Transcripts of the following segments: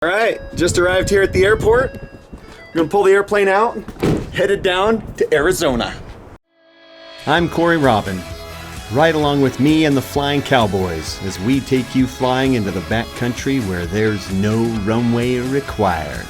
All right, just arrived here at the airport. We're gonna pull the airplane out, headed down to Arizona. I'm Cory Robin. Ride along with me and the Flying Cowboys as we take you flying into the backcountry where there's no runway required.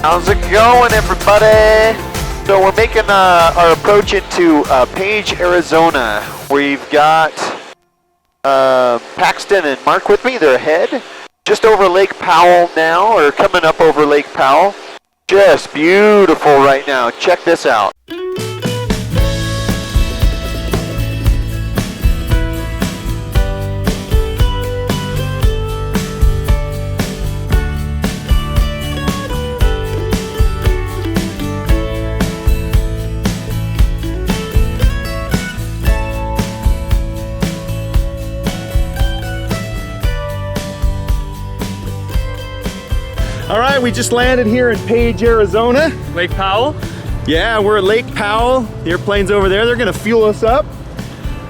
How's it going, everybody? So we're making our approach into Page, Arizona. We've got Paxton and Mark with me. They're ahead, just over Lake Powell now, or coming up over Lake Powell. Just beautiful right now. Check this out. All right, we just landed here in Page, Arizona. Lake Powell? Yeah, we're at Lake Powell. The airplane's over there. They're gonna fuel us up.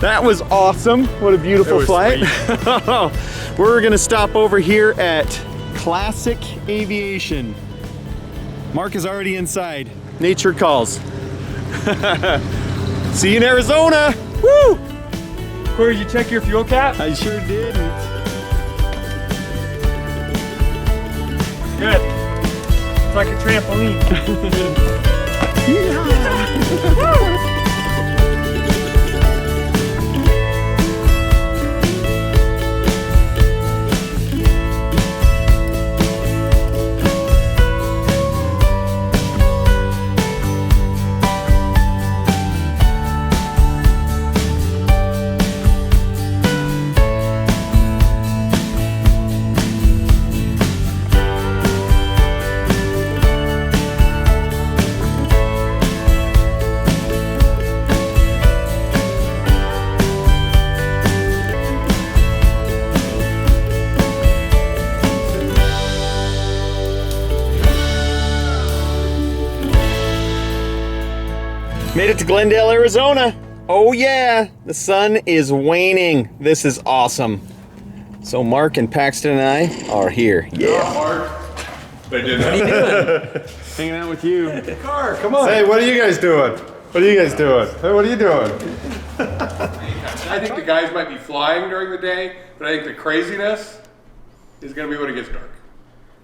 That was awesome. What a beautiful flight. We're gonna stop over here at Classic Aviation. Mark is already inside. Nature calls. See you in Arizona. Woo! Cory, did you check your fuel cap? I sure didn't. Good. It's like a trampoline. Made it to Glendale, Arizona. Oh yeah, the sun is waning. This is awesome. So Mark and Paxton and I are here. Yeah. Mark. They did What are you doing? Hanging out with you. Car, come on. Hey, what are you guys doing? What are you guys doing? Hey, what are you doing? I think the guys might be flying during the day, but I think the craziness is going to be when it gets dark.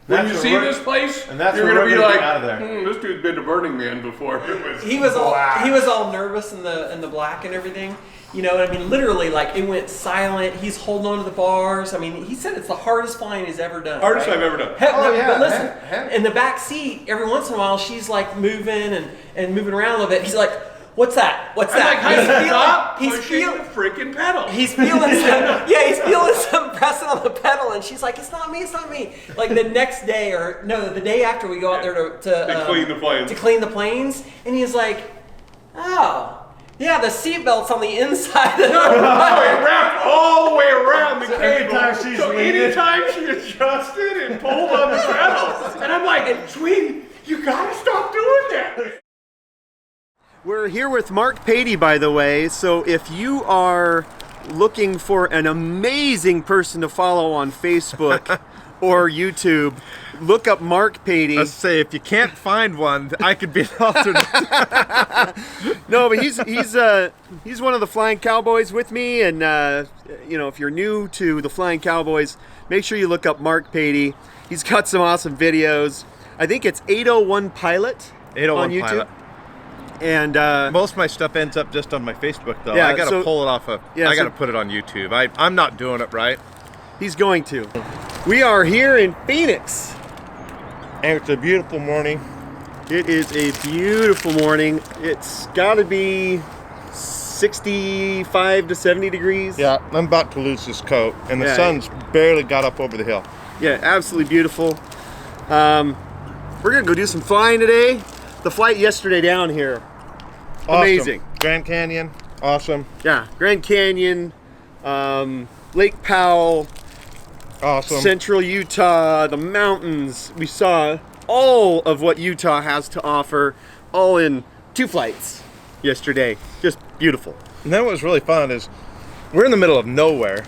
When you see this place, you're going to be like, this dude's been to Burning Man before. He was all nervous in the black and everything. You know, I mean, literally, like, it went silent. He's holding on to the bars. I mean, he said it's the hardest flying he's ever done. Hardest right? I've ever done. But listen, in the back seat, every once in a while, she's like moving and moving around a little bit. He's like, "What's that? What's that?" He's feeling the freaking pedal. He's feeling some, he's feeling some pressing on the pedal, and she's like, "It's not me, it's not me." Like the next day, or no, the day after, we go out there to clean the planes. To clean the planes, and he's like, "Oh. Yeah, the seatbelt's on the inside of the wrapped all the way around the cable. Anytime she adjusted and pulled on the pedal. And I'm like, sweetie, you gotta stop doing that. We're here with Mark Patey, by the way. So if you are looking for an amazing person to follow on Facebook or YouTube, look up Mark Patey. Let's say if you can't find one, I could be an alternate. No, but he's one of the Flying Cowboys with me, and you know, if you're new to the Flying Cowboys, make sure you look up Mark Patey. He's got some awesome videos. I think it's 801 Pilot 801 on YouTube. Pilot. And Most of my stuff ends up just on my Facebook, though. Yeah, I got to so- pull it off of. yeah, I got so- to put it on YouTube. I'm not doing it right. he's going to. We are here in Phoenix. And it's a beautiful morning. It is a beautiful morning. It's got to be 65 to 70 degrees. Yeah, I'm about to lose this coat, and the Yeah. sun's barely got up over the hill. Yeah, absolutely beautiful. We're gonna go do some flying today. The flight yesterday down here, Awesome. amazing. Grand Canyon, awesome. Yeah, Grand Canyon, Lake Powell, Awesome. Central Utah, the mountains. We saw all of what Utah has to offer, all in 2 flights yesterday. Just beautiful. And then what was really fun is we're in the middle of nowhere,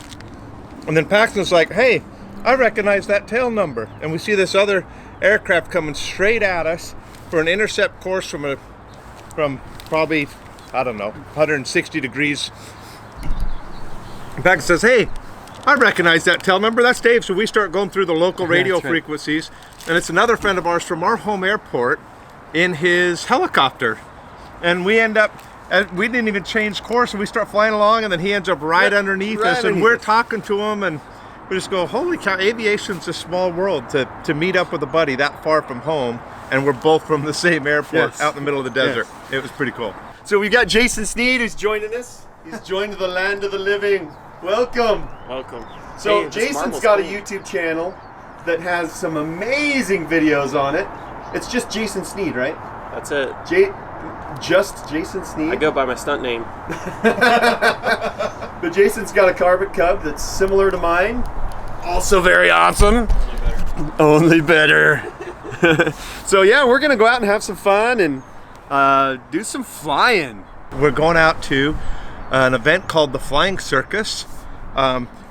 and then Paxton's like, "Hey, I recognize that tail number," and we see this other aircraft coming straight at us for an intercept course from probably, I don't know, 160 degrees. And Paxton says, "Hey, I recognize that tail number. That's Dave." So we start going through the local radio That's right. frequencies, and it's another friend of ours from our home airport in his helicopter, and we end up. We didn't even change course, and we start flying along, and then he ends up right underneath right us, and underneath we're us. talking to him, and we just go, "Holy cow, aviation's a small world to meet up with a buddy that far from home," and we're both from the same airport Yes. out in the middle of the desert. It was pretty cool. So we've got Jason Sneed who's joining us. He's joined the land of the living. Welcome. Welcome. So Hey, this Jason's marble's got a cool. YouTube channel that has some amazing videos on it. It's just Jason Sneed, right? That's it. Just Jason Sneed. I go by my stunt name. But Jason's got a Carbon Cub that's similar to mine. Also very awesome. Only better. So yeah, we're gonna go out and have some fun and do some flying. We're going out to an event called the Flying Circus,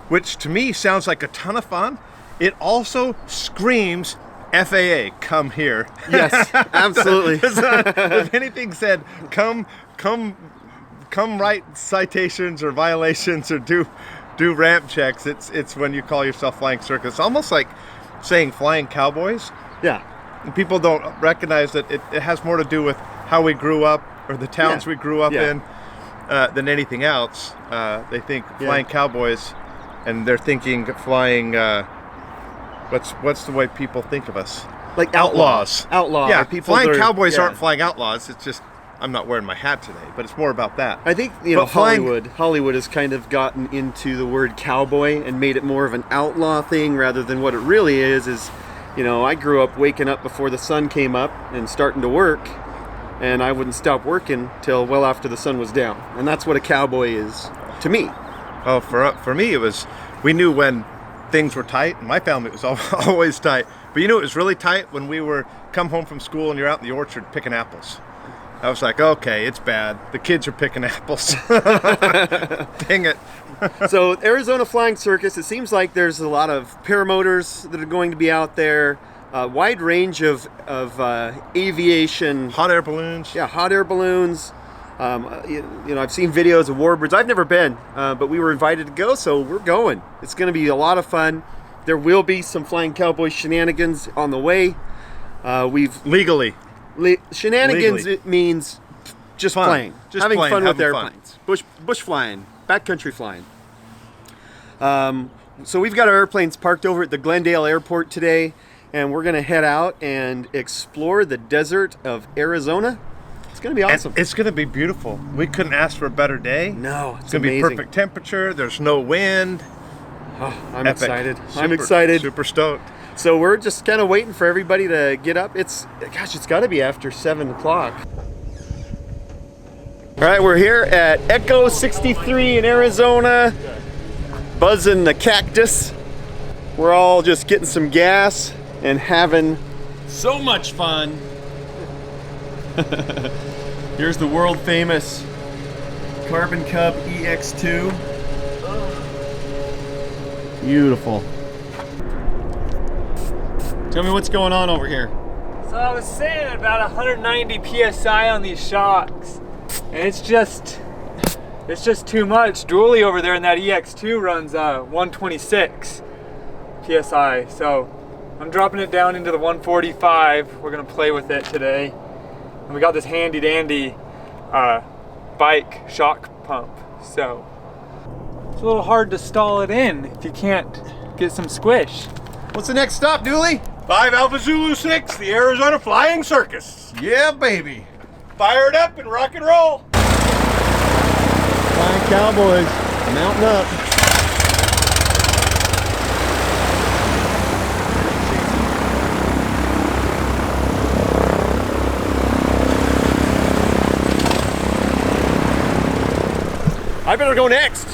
which to me sounds like a ton of fun. It also screams FAA, come here. Yes, absolutely. If anything said, come write citations or violations or do ramp checks, it's when you call yourself Flying Circus. Almost like saying Flying Cowboys. Yeah. And people don't recognize that it has more to do with how we grew up or the towns Yeah. we grew up Yeah. in than anything else. They think Flying Cowboys, and they're thinking flying. What's the way people think of us? Like Outlaws. Outlaw. Yeah, People flying that are- cowboys yeah. aren't flying outlaws. It's just I'm not wearing my hat today, but it's more about that. I think, you know, But flying- Hollywood has kind of gotten into the word cowboy and made it more of an outlaw thing rather than what it really is, you know, I grew up waking up before the sun came up and starting to work, and I wouldn't stop working till well after the sun was down. And that's what a cowboy is to me. Oh, for me, it was, we knew when things were tight, and my family was always tight. But you know, it was really tight when we were come home from school and you're out in the orchard picking apples. I was like, okay, it's bad. The kids are picking apples. Dang it. So Arizona Flying Circus, it seems like there's a lot of paramotors that are going to be out there, a wide range of aviation. Hot air balloons. Yeah, hot air balloons. You know, I've seen videos of warbirds. I've never been, but we were invited to go, so we're going. It's going to be a lot of fun. There will be some Flying Cowboy shenanigans on the way. Legally. Shenanigans, Legally. it means just Fun. playing, Just having playing, fun with having fun. airplanes, bush flying, backcountry flying. So we've got our airplanes parked over at the Glendale Airport today, and we're going to head out and explore the desert of Arizona. It's going to be awesome. And it's going to be beautiful. We couldn't ask for a better day. No, It's going to be amazing. perfect temperature. There's no wind. Oh, I'm Epic. excited. I'm Super- excited. Super stoked. So we're just kind of waiting for everybody to get up. It's got to be after 7 o'clock. All right, we're here at Echo 63 in Arizona, buzzing the cactus. We're all just getting some gas and having so much fun. Here's the world famous Carbon Cub EX2. Beautiful. Tell me what's going on over here. So I was saying about 190 psi on these shocks, and it's just too much. Dooley over there in that EX2 runs 126 psi, so I'm dropping it down into the 145. We're gonna play with it today, and we got this handy dandy bike shock pump, so it's a little hard to stall it in if you can't get some squish. What's the next stop, Dooley? 5 Alpha Zulu 6, the Arizona Flying Circus. Yeah, baby. Fire it up and rock and roll. Flying Cowboys, mounting up. I better go next.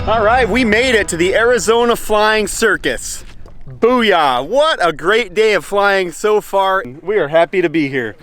All right, we made it to the Arizona Flying Circus. Booyah! What a great day of flying so far. We are happy to be here.